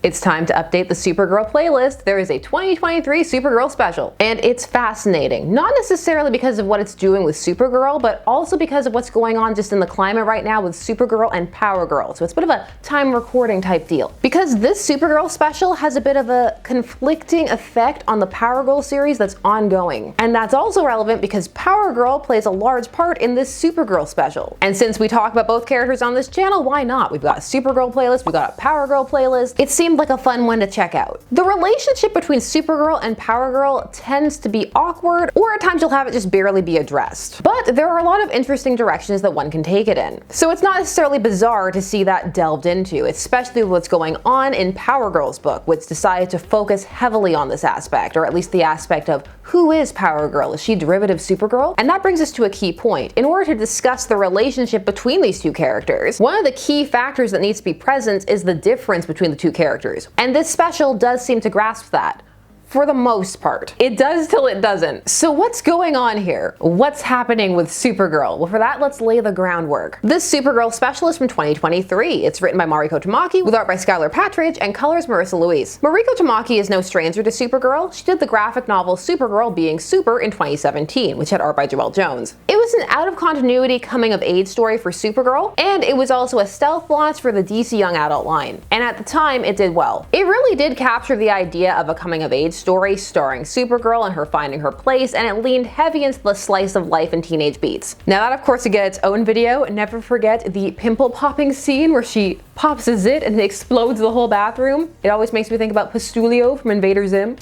It's time to update the Supergirl playlist. There is a 2023 Supergirl special, and it's fascinating. Not necessarily because of what it's doing with Supergirl, but also because of what's going on just in the climate right now with Supergirl and Power Girl. So it's a bit of a time recording type deal. Because this Supergirl special has a bit of a conflicting effect on the Power Girl series that's ongoing. And that's also relevant because Power Girl plays a large part in this Supergirl special. And since we talk about both characters on this channel, why not? We've got a Supergirl playlist, we've got a Power Girl playlist. It seemed like a fun one to check out. The relationship between Supergirl and Power Girl tends to be awkward, or at times you'll have it just barely be addressed. But there are a lot of interesting directions that one can take it in. So it's not necessarily bizarre to see that delved into, especially what's going on in Power Girl's book, which decided to focus heavily on this aspect, or at least the aspect of who is Power Girl? Is she derivative Supergirl? And that brings us to a key point. In order to discuss the relationship between these two characters, one of the key factors that needs to be present is the difference between the two characters. And this special does seem to grasp that. For the most part. It does till it doesn't. So what's going on here? What's happening with Supergirl? Well, for that, let's lay the groundwork. This Supergirl special is from 2023. It's written by Mariko Tamaki, with art by Skylar Patridge, and colors Marissa Louise. Mariko Tamaki is no stranger to Supergirl. She did the graphic novel Supergirl Being Super in 2017, which had art by Joelle Jones. It was an out-of-continuity coming-of-age story for Supergirl, and it was also a stealth launch for the DC Young Adult line. And at the time, it did well. It really did capture the idea of a coming-of-age story starring Supergirl and her finding her place, and it leaned heavy into the slice of life and teenage beats. Now that of course would get its own video. Never forget the pimple popping scene where she pops a zit and it explodes the whole bathroom. It always makes me think about Pustulio from Invader Zim.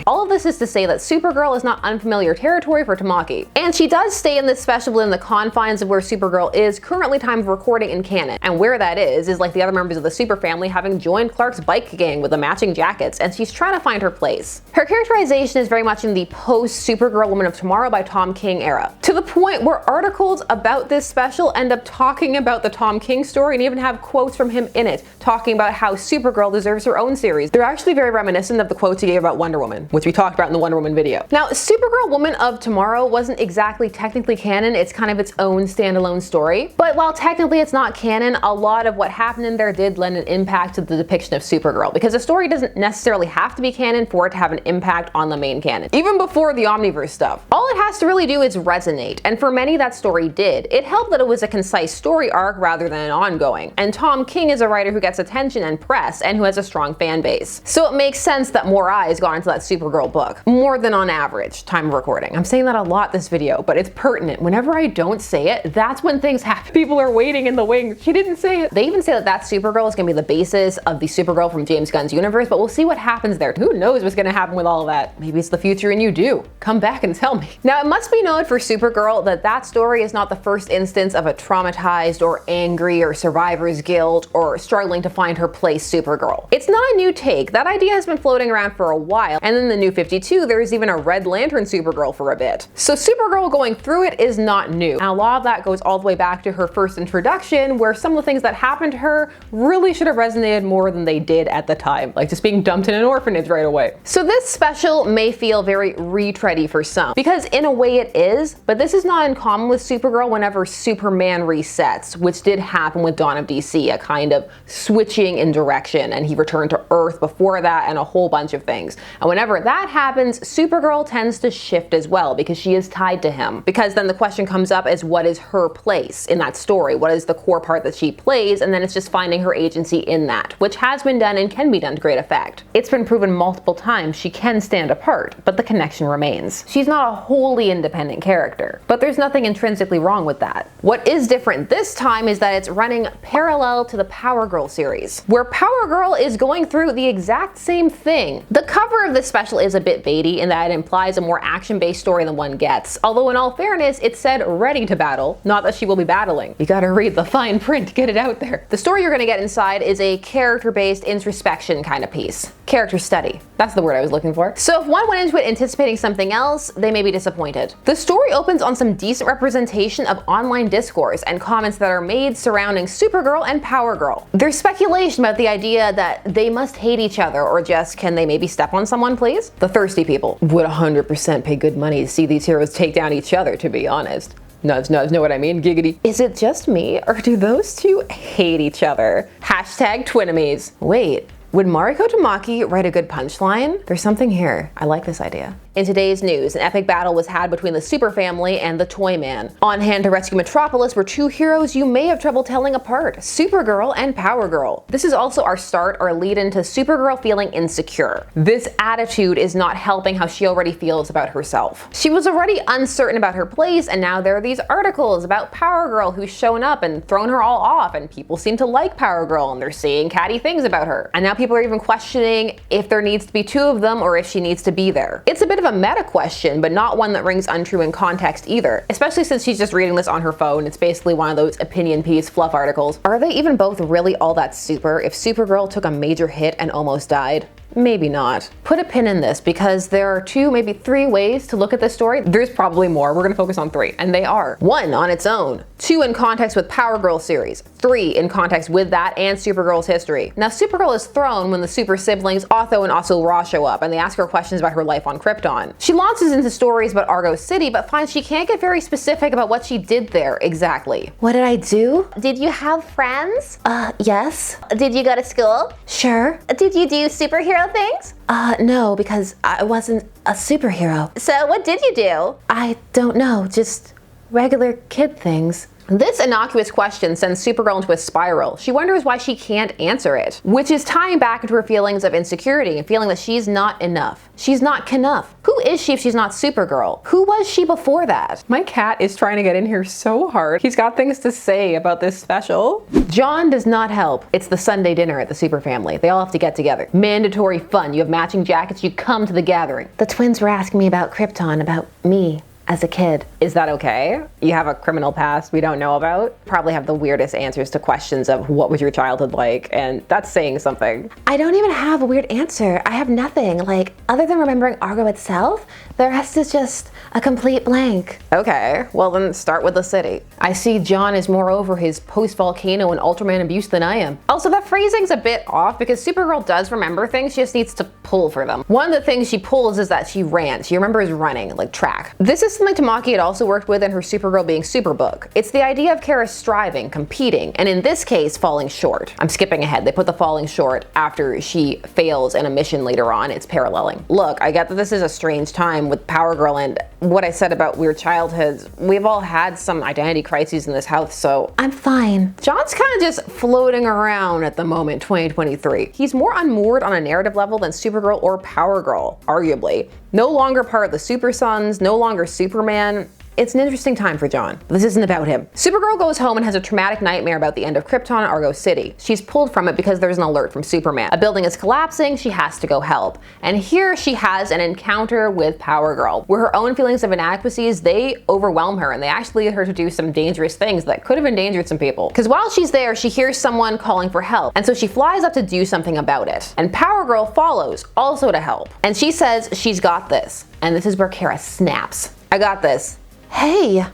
All of this is to say that Supergirl is not unfamiliar territory for Tamaki. And she does stay in this special within the confines of where Supergirl is currently time of recording in canon. And where that is like the other members of the Super family having joined Clark's bike gang with the matching jackets, and she's trying to find her place. Her characterization is very much in the post-Supergirl Woman of Tomorrow by Tom King era, to the point where articles about this special end up talking about the Tom King story and even have quotes from him in it, talking about how Supergirl deserves her own series. They're actually very reminiscent of the quotes he gave about Wonder Woman, which we talked about in the Wonder Woman video. Now, Supergirl Woman of Tomorrow wasn't exactly technically canon. It's kind of its own standalone story. But while technically it's not canon, a lot of what happened in there did lend an impact to the depiction of Supergirl, because a story doesn't necessarily have to be canon for it to have an impact on the main canon. Even before the Omniverse stuff. All it has to really do is resonate, and for many that story did. It helped that it was a concise story arc rather than an ongoing. And Tom King is a writer who gets attention and press, and who has a strong fan base. So it makes sense that more eyes got into that Supergirl book. More than on average, time of recording. I'm saying that a lot this video, but it's pertinent. Whenever I don't say it, that's when things happen. People are waiting in the wings. She didn't say it. They even say that Supergirl is gonna be the basis of the Supergirl from James Gunn's universe, but we'll see what happens there. Who knows what's gonna happen with all of that? Maybe it's the future and you do. Come back and tell me. Now, it must be noted for Supergirl that that story is not the first instance of a traumatized or angry or survivor's guilt or struggling to find her place Supergirl. It's not a new take. That idea has been floating around for a while, and then the New 52, there's even a Red Lantern Supergirl for a bit. So Supergirl going through it is not new. And a lot of that goes all the way back to her first introduction, where some of the things that happened to her really should have resonated more than they did at the time, like just being dumped in an orphanage right away. So this special may feel very retready for some, because in a way it is, but this is not uncommon with Supergirl whenever Superman resets, which did happen with Dawn of DC, a kind of switching in direction, and he returned to Earth before that and a whole bunch of things. And whenever that happens, Supergirl tends to shift as well because she is tied to him. Because then the question comes up as what is her place in that story? What is the core part that she plays? And then it's just finding her agency in that, which has been done and can be done to great effect. It's been proven multiple times she can stand apart, but the connection remains. She's not a wholly independent character, but there's nothing intrinsically wrong with that. What is different this time is that it's running parallel to the Power Girl series, where Power Girl is going through the exact same thing. The cover of this special is a bit baity in that it implies a more action-based story than one gets, although in all fairness, it said ready to battle, not that she will be battling. You gotta read the fine print, get it out there. The story you're gonna get inside is a character-based introspection kind of piece. Character study. That's the word I was looking for. So if one went into it anticipating something else, they may be disappointed. The story opens on some decent representation of online discourse and comments that are made surrounding Supergirl and Power Girl. There's speculation about the idea that they must hate each other, or just can they maybe step on someone, please? The thirsty people would 100% pay good money to see these heroes take down each other, to be honest. Nuts, know what I mean? Giggity. Is it just me, or do those two hate each other? Hashtag Twinemies. Wait, would Mariko Tamaki write a good punchline? There's something here. I like this idea. In today's news, an epic battle was had between the Super Family and the Toyman. On hand to rescue Metropolis were two heroes you may have trouble telling apart, Supergirl and Power Girl. This is also our start or lead into Supergirl feeling insecure. This attitude is not helping how she already feels about herself. She was already uncertain about her place, and now there are these articles about Power Girl who's shown up and thrown her all off, and people seem to like Power Girl and they're saying catty things about her. And now people are even questioning if there needs to be two of them or if she needs to be there. It's a bit of a meta question, but not one that rings untrue in context either, especially since she's just reading this on her phone. It's basically one of those opinion piece fluff articles. Are they even both really all that super if Supergirl took a major hit and almost died? Maybe not. Put a pin in this because there are two, maybe three ways to look at this story. There's probably more. We're gonna focus on three, and they are: one, on its own; two, in context with Power Girl series; three, in context with that and Supergirl's history. Now, Supergirl is thrown when the super siblings Otho and Asul Ra show up, and they ask her questions about her life on Krypton. She launches into stories about Argo City, but finds she can't get very specific about what she did there exactly. What did I do? Did you have friends? Yes. Did you go to school? Sure. Did you do superhero things? No, because I wasn't a superhero. So what did you do? I don't know, just regular kid things. This innocuous question sends Supergirl into a spiral. She wonders why she can't answer it, which is tying back into her feelings of insecurity and feeling that she's not enough. She's not Knuff. Who is she if she's not Supergirl? Who was she before that? My cat is trying to get in here so hard. He's got things to say about this special. John does not help. It's the Sunday dinner at the Super Family. They all have to get together. Mandatory fun. You have matching jackets, you come to the gathering. The twins were asking me about Krypton, about me as a kid. Is that okay? You have a criminal past we don't know about? Probably have the weirdest answers to questions of what was your childhood like, and that's saying something. I don't even have a weird answer. I have nothing. Like, other than remembering Argo itself, the rest is just a complete blank. Okay, well then start with the city. I see John is more over his post-volcano and Ultraman abuse than I am. Also, that phrasing's a bit off because Supergirl does remember things, she just needs to pull for them. One of the things she pulls is that she ran. She remembers running, like track. This is something Tamaki had also worked with in her Supergirl being Superbook. It's the idea of Kara striving, competing, and in this case, falling short. I'm skipping ahead. They put the falling short after she fails in a mission later on. It's paralleling. Look, I get that this is a strange time with Power Girl and what I said about weird childhoods. We've all had some identity crises in this house, so I'm fine. John's kind of just floating around at the moment, 2023. He's more unmoored on a narrative level than Supergirl or Power Girl, arguably. No longer part of the Super Sons, no longer Superman. It's an interesting time for John, but this isn't about him. Supergirl goes home and has a traumatic nightmare about the end of Krypton and Argo City. She's pulled from it because there's an alert from Superman. A building is collapsing, she has to go help. And here she has an encounter with Power Girl, where her own feelings of inadequacies, they overwhelm her and they actually lead her to do some dangerous things that could have endangered some people. Because while she's there, she hears someone calling for help, and so she flies up to do something about it. And Power Girl follows, also to help. And she says she's got this. And this is where Kara snaps. I got this. Hey,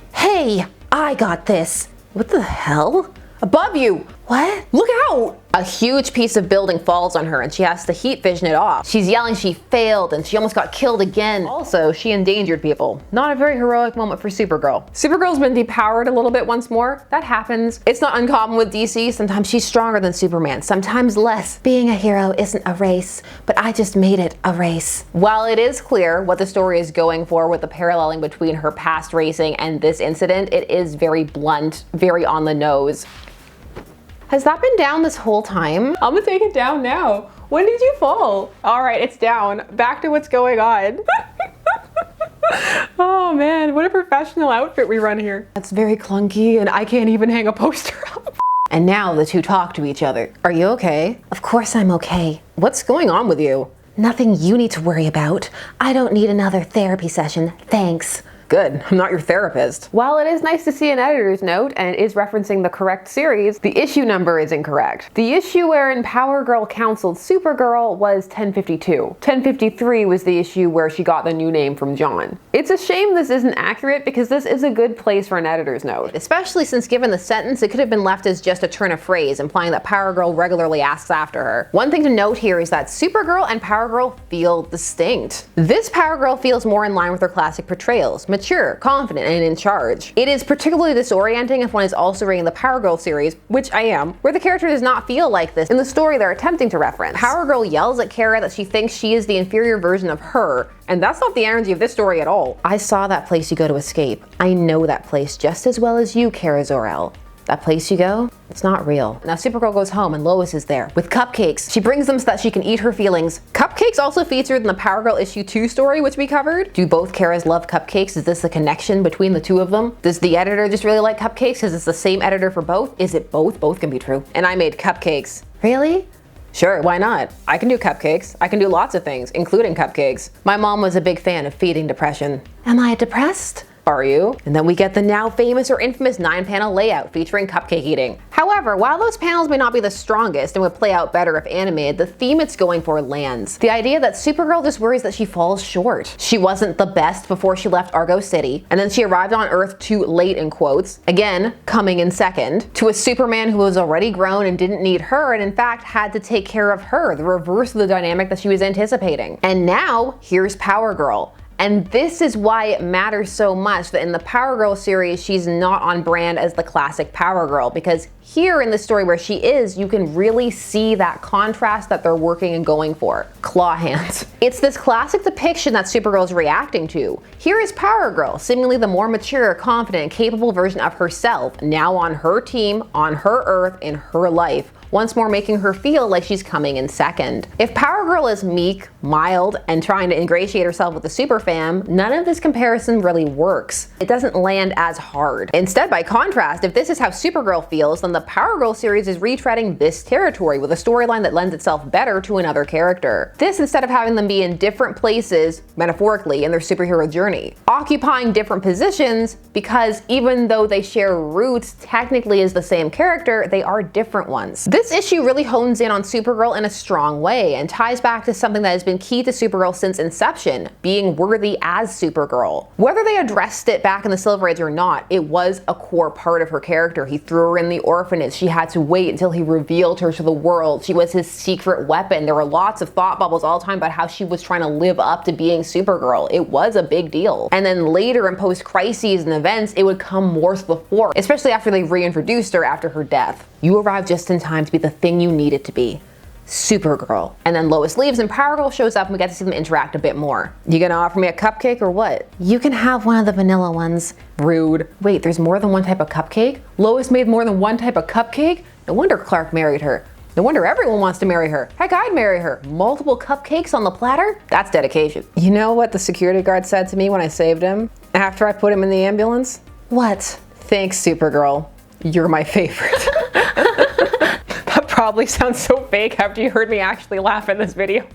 I got this. What the hell? Above you! What? Look out! A huge piece of building falls on her and she has to heat vision it off. She's yelling she failed and she almost got killed again. Also, she endangered people. Not a very heroic moment for Supergirl. Supergirl's been depowered a little bit once more. That happens. It's not uncommon with DC. Sometimes she's stronger than Superman, sometimes less. Being a hero isn't a race, but I just made it a race. While it is clear what the story is going for with the paralleling between her past racing and this incident, it is very blunt, very on the nose. Has that been down this whole time? I'm gonna take it down now. When did you fall? All right, it's down. Back to what's going on. Oh man, what a professional outfit we run here. That's very clunky and I can't even hang a poster up. And now the two talk to each other. Are you okay? Of course I'm okay. What's going on with you? Nothing you need to worry about. I don't need another therapy session, thanks. Good, I'm not your therapist. While it is nice to see an editor's note and it is referencing the correct series, the issue number is incorrect. The issue wherein Power Girl counseled Supergirl was 1052. 1053 was the issue where she got the new name from John. It's a shame this isn't accurate because this is a good place for an editor's note, especially since given the sentence, it could have been left as just a turn of phrase implying that Power Girl regularly asks after her. One thing to note here is that Supergirl and Power Girl feel distinct. This Power Girl feels more in line with her classic portrayals. mature, confident, and in charge. It is particularly disorienting if one is also reading the Power Girl series, which I am, where the character does not feel like this in the story they're attempting to reference. Power Girl yells at Kara that she thinks she is the inferior version of her, and that's not the energy of this story at all. I saw that place you go to escape. I know that place just as well as you, Kara Zor-El. That place you go, it's not real. Now Supergirl goes home and Lois is there with cupcakes. She brings them so that she can eat her feelings. Cupcakes also featured in the Power Girl issue 2 story, which we covered. Do both Karas love cupcakes? Is this a connection between the two of them? Does the editor just really like cupcakes because it's the same editor for both? Is it both? Both can be true. And I made cupcakes. Really? Sure, why not? I can do cupcakes. I can do lots of things, including cupcakes. My mom was a big fan of feeding depression. Am I depressed? Are you? And then we get the now famous or infamous 9-panel layout featuring cupcake eating. However, while those panels may not be the strongest and would play out better if animated, the theme it's going for lands. The idea that Supergirl just worries that she falls short. She wasn't the best before she left Argo City, and then she arrived on Earth too late in quotes, again, coming in second, to a Superman who was already grown and didn't need her and in fact had to take care of her, the reverse of the dynamic that she was anticipating. And now, here's Power Girl. And this is why it matters so much that in the Power Girl series, she's not on brand as the classic Power Girl, because here in the story where she is, you can really see that contrast that they're working and going for. Claw hands. It's this classic depiction that Supergirl's reacting to. Here is Power Girl, seemingly the more mature, confident, and capable version of herself, now on her team, on her Earth, in her life, once more making her feel like she's coming in second. If Power Girl is meek, mild, and trying to ingratiate herself with the super fam, none of this comparison really works. It doesn't land as hard. Instead, by contrast, if this is how Supergirl feels, then the Power Girl series is retreading this territory with a storyline that lends itself better to another character. This instead of having them be in different places, metaphorically, in their superhero journey, occupying different positions because even though they share roots technically as the same character, they are different ones. This issue really hones in on Supergirl in a strong way and ties back to something that has been key to Supergirl since inception, being worthy as Supergirl. Whether they addressed it back in the Silver Age or not, it was a core part of her character. He threw her in the orphanage. She had to wait until he revealed her to the world. She was his secret weapon. There were lots of thought bubbles all the time about how she was trying to live up to being Supergirl. It was a big deal. And then later in post-crises and events, it would come more to the fore, especially after they reintroduced her after her death. You arrived just in time to be the thing you needed to be. Supergirl. And then Lois leaves and Power Girl shows up and we get to see them interact a bit more. You gonna offer me a cupcake or what? You can have one of the vanilla ones. Rude. Wait, there's more than one type of cupcake? Lois made more than one type of cupcake? No wonder Clark married her. No wonder everyone wants to marry her. Heck, I'd marry her. Multiple cupcakes on the platter? That's dedication. You know what the security guard said to me when I saved him? After I put him in the ambulance? What? Thanks, Supergirl. You're my favorite. That probably sounds so fake after you heard me actually laugh in this video.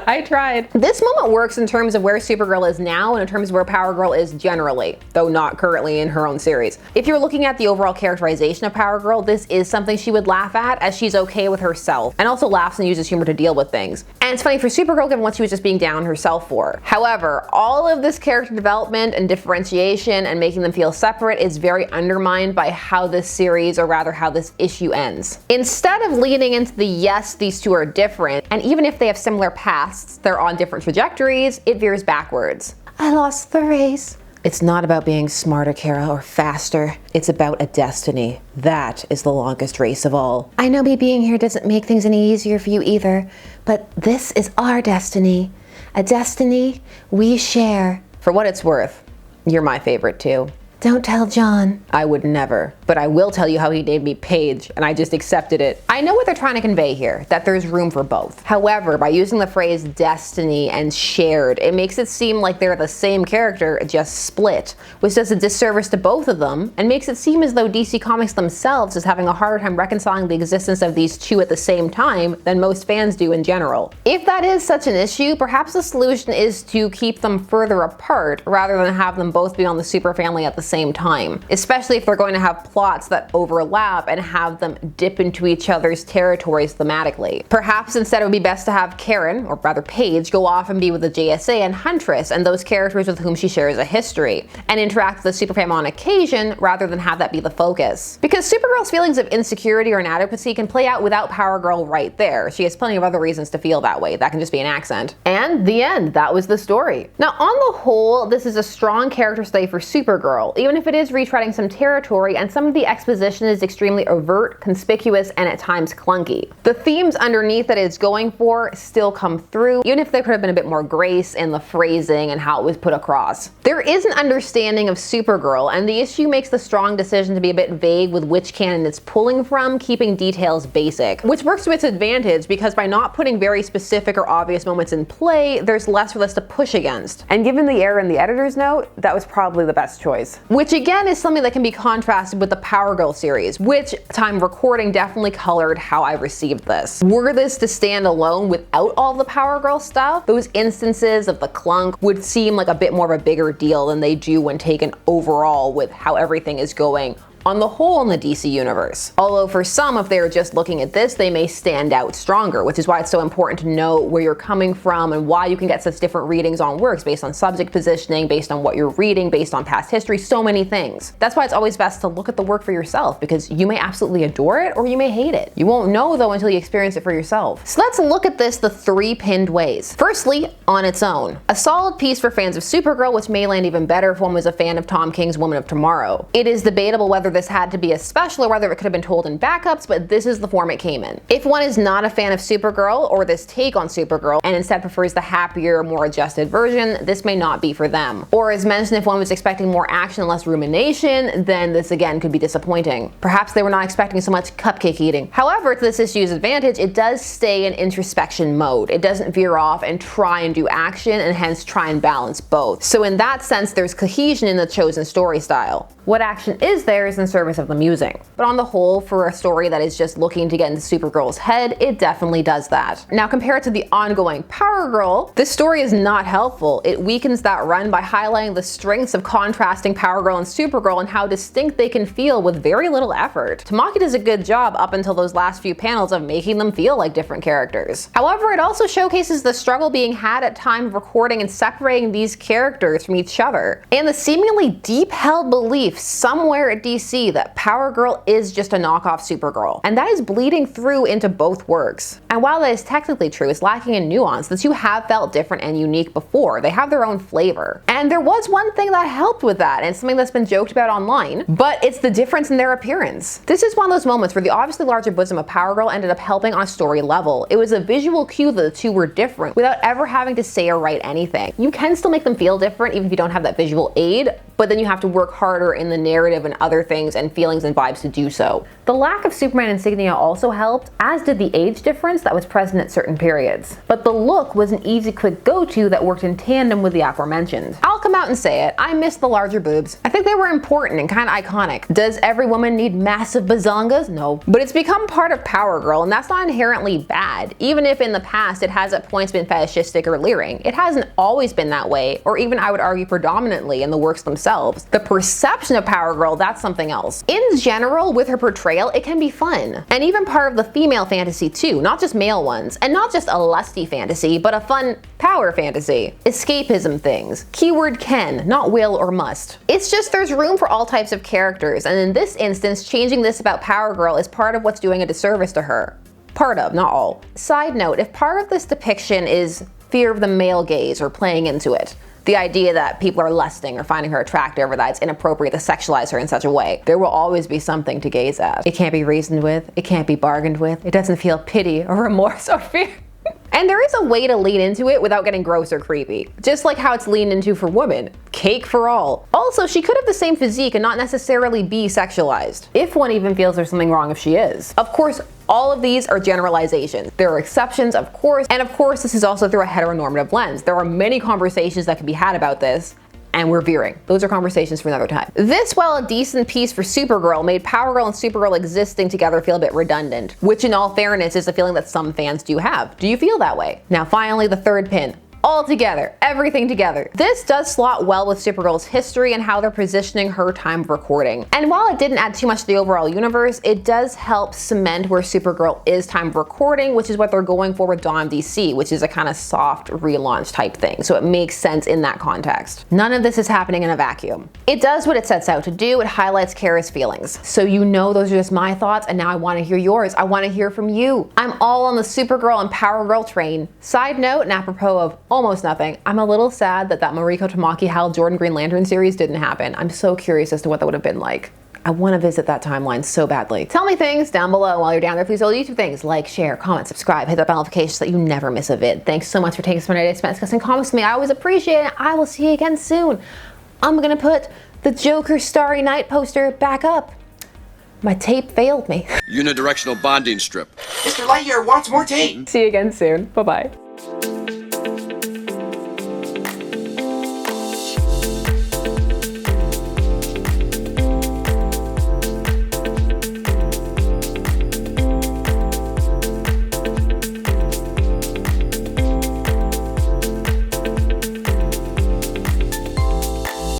I tried. This moment works in terms of where Supergirl is now and in terms of where Power Girl is generally, though not currently in her own series. If you're looking at the overall characterization of Power Girl, this is something she would laugh at as she's okay with herself and also laughs and uses humor to deal with things. And it's funny for Supergirl given what she was just being down on herself for. However, all of this character development and differentiation and making them feel separate is very undermined by how this series, or rather how this issue ends. Instead of leaning into the yes, these two are different, and even if they have similar pasts, they're on different trajectories, it veers backwards. I lost the race. It's not about being smarter, Kara, or faster. It's about a destiny. That is the longest race of all. I know me being here doesn't make things any easier for you either, but this is our destiny. A destiny we share. For what it's worth, you're my favorite too. Don't tell John. I would never, but I will tell you how he named me Paige, and I just accepted it. I know what they're trying to convey here, that there's room for both. However, by using the phrase destiny and shared, it makes it seem like they're the same character, just split, which does a disservice to both of them, and makes it seem as though DC Comics themselves is having a harder time reconciling the existence of these two at the same time than most fans do in general. If that is such an issue, perhaps the solution is to keep them further apart, rather than have them both be on the super family at the same time, especially if they're going to have plots that overlap and have them dip into each other's territories thematically. Perhaps instead it would be best to have Karen, or rather Paige, go off and be with the JSA and Huntress and those characters with whom she shares a history, and interact with the Superfam on occasion rather than have that be the focus. Because Supergirl's feelings of insecurity or inadequacy can play out without Power Girl right there. She has plenty of other reasons to feel that way. That can just be an accent. And the end. That was the story. Now, on the whole, this is a strong character study for Supergirl, even if it is retreading some territory and some of the exposition is extremely overt, conspicuous, and at times clunky. The themes underneath that it's going for still come through, even if there could have been a bit more grace in the phrasing and how it was put across. There is an understanding of Supergirl, and the issue makes the strong decision to be a bit vague with which canon it's pulling from, keeping details basic, which works to its advantage because by not putting very specific or obvious moments in play, there's less for this to push against. And given the error in the editor's note, that was probably the best choice. Which again is something that can be contrasted with the Power Girl series, which, time of recording, definitely colored how I received this. Were this to stand alone without all the Power Girl stuff, those instances of the clunk would seem like a bit more of a bigger deal than they do when taken overall with how everything is going on the whole in the DC universe. Although for some, if they're just looking at this, they may stand out stronger, which is why it's so important to know where you're coming from and why you can get such different readings on works based on subject positioning, based on what you're reading, based on past history, so many things. That's why it's always best to look at the work for yourself, because you may absolutely adore it or you may hate it. You won't know though until you experience it for yourself. So let's look at this the 3 pinned ways. Firstly, on its own. A solid piece for fans of Supergirl, which may land even better if one was a fan of Tom King's Woman of Tomorrow. It is debatable whether this had to be a special or whether it could have been told in backups, but this is the form it came in. If one is not a fan of Supergirl or this take on Supergirl and instead prefers the happier, more adjusted version, this may not be for them. Or as mentioned, if one was expecting more action and less rumination, then this again could be disappointing. Perhaps they were not expecting so much cupcake eating. However, to this issue's advantage, it does stay in introspection mode. It doesn't veer off and try and do action and hence try and balance both. So in that sense, there's cohesion in the chosen story style. What action is there is in service of the musing. But on the whole, for a story that is just looking to get into Supergirl's head, it definitely does that. Now compared to the ongoing Power Girl, this story is not helpful. It weakens that run by highlighting the strengths of contrasting Power Girl and Supergirl and how distinct they can feel with very little effort. Tamaki does a good job up until those last few panels of making them feel like different characters. However, it also showcases the struggle being had at time of recording and separating these characters from each other, and the seemingly deep-held belief somewhere at DC that Power Girl is just a knockoff Supergirl, and that is bleeding through into both works. And while that is technically true, it's lacking in nuance. The two have felt different and unique before. They have their own flavor. And there was one thing that helped with that, and it's something that's been joked about online, but it's the difference in their appearance. This is one of those moments where the obviously larger bosom of Power Girl ended up helping on a story level. It was a visual cue that the two were different without ever having to say or write anything. You can still make them feel different even if you don't have that visual aid, but then you have to work harder in the narrative and other things and feelings and vibes to do so. The lack of Superman insignia also helped, as did the age difference that was present at certain periods. But the look was an easy quick go-to that worked in tandem with the aforementioned. I'll come out and say it, I miss the larger boobs. I think they were important and kind of iconic. Does every woman need massive bazongas? No. But it's become part of Power Girl, and that's not inherently bad. Even if in the past it has at points been fetishistic or leering, it hasn't always been that way, or even I would argue predominantly in the works themselves. The perception of Power Girl, that's something else. In general, with her portrayal, it can be fun. And even part of the female fantasy too, not just male ones. And not just a lusty fantasy, but a fun power fantasy. Escapism things. Keyword can, not will or must. It's just there's room for all types of characters, and in this instance, changing this about Power Girl is part of what's doing a disservice to her. Part of, not all. Side note, if part of this depiction is fear of the male gaze or playing into it, the idea that people are lusting or finding her attractive or that it's inappropriate to sexualize her in such a way, there will always be something to gaze at. It can't be reasoned with, it can't be bargained with, it doesn't feel pity or remorse or fear. And there is a way to lean into it without getting gross or creepy. Just like how it's leaned into for women. Cake for all. Also, she could have the same physique and not necessarily be sexualized. If one even feels there's something wrong if she is. Of course, all of these are generalizations. There are exceptions, of course, and of course this is also through a heteronormative lens. There are many conversations that can be had about this, and we're veering. Those are conversations for another time. This, while a decent piece for Supergirl, made Power Girl and Supergirl existing together feel a bit redundant, which in all fairness is a feeling that some fans do have. Do you feel that way? Now finally, the third pin. all together, everything together. This does slot well with Supergirl's history and how they're positioning her time of recording. And while it didn't add too much to the overall universe, it does help cement where Supergirl is time of recording, which is what they're going for with Dawn of DC, which is a kind of soft relaunch type thing. So it makes sense in that context. None of this is happening in a vacuum. It does what it sets out to do. It highlights Kara's feelings. So you know those are just my thoughts, and now I want to hear yours. I want to hear from you. I'm all on the Supergirl and Power Girl train. Side note, and apropos of almost nothing, I'm a little sad that Mariko Tamaki Hal Jordan Green Lantern series didn't happen. I'm so curious as to what that would have been like. I want to visit that timeline so badly. Tell me things down below. While you're down there, please do all the YouTube things. Like, share, comment, subscribe, hit that bell notification so that you never miss a vid. Thanks so much for taking some time to spend discussing comics with me. I always appreciate it. I will see you again soon. I'm gonna put the Joker Starry Night poster back up. My tape failed me. Unidirectional bonding strip. Mr. Lightyear wants more tape. See you again soon. Bye-bye.